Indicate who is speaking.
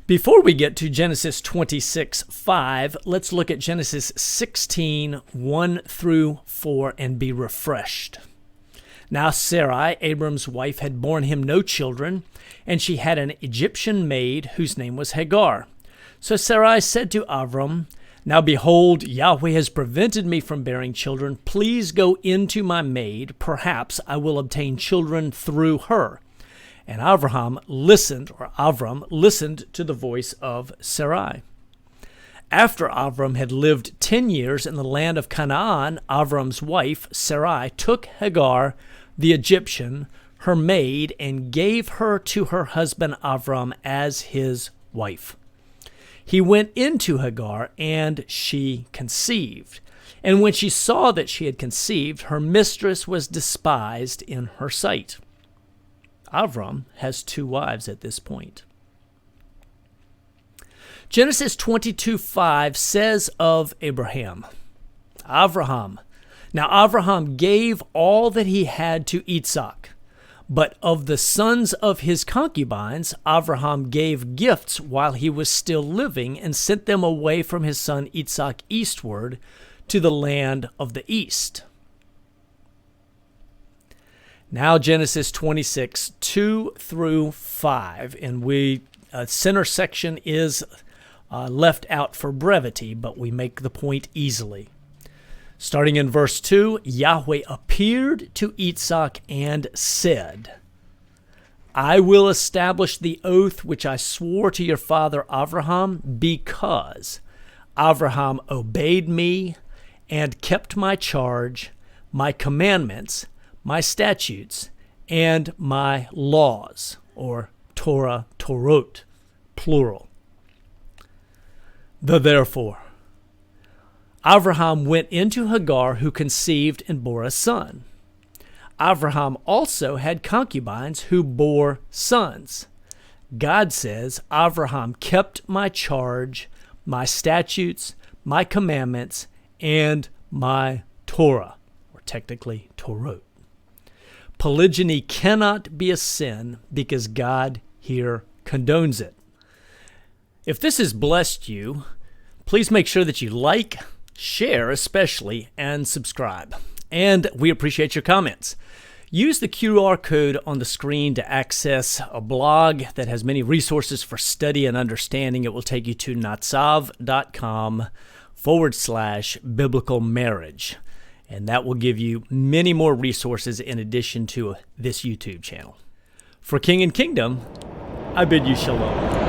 Speaker 1: Before we get to Genesis 26:5, let's look at Genesis 16:1 through 4 and be refreshed. Now Sarai, Abram's wife, had borne him no children, and she had an Egyptian maid whose name was Hagar. So Sarai said to Abram, "Now behold, Yahweh has prevented me from bearing children. Please go into my maid. Perhaps I will obtain children through her." And Avram listened to the voice of Sarai. After Avram had lived 10 years in the land of Canaan, Avram's wife, Sarai, took Hagar, the Egyptian, her maid, and gave her to her husband Avram as his wife. He went into Hagar, and she conceived. And when she saw that she had conceived, her mistress was despised in her sight. Avram has 2 wives at this point. Genesis 22:5 says of Abraham, Avraham. Now Avraham gave all that he had to Isaac, but of the sons of his concubines, Avraham gave gifts while he was still living and sent them away from his son Isaac eastward to the land of the east. Now Genesis 26:2 through 5, and center section is left out for brevity, but we make the point easily. Starting in verse 2, Yahweh appeared to Isaac and said, "I will establish the oath which I swore to your father Abraham, because Abraham obeyed me and kept my charge, my commandments, my statutes, and my laws," or Torah, Torot, plural. Therefore, Abraham went into Hagar, who conceived and bore a son. Abraham also had concubines who bore sons. God says, "Abraham kept my charge, my statutes, my commandments, and my Torah," or technically Torot. Polygyny cannot be a sin because God here condones it. If this has blessed you, please make sure that you like, share especially, and subscribe. And we appreciate your comments. Use the QR code on the screen to access a blog that has many resources for study and understanding. It will take you to natsav.com/biblical marriage. And that will give you many more resources in addition to this YouTube channel. For King and Kingdom, I bid you shalom.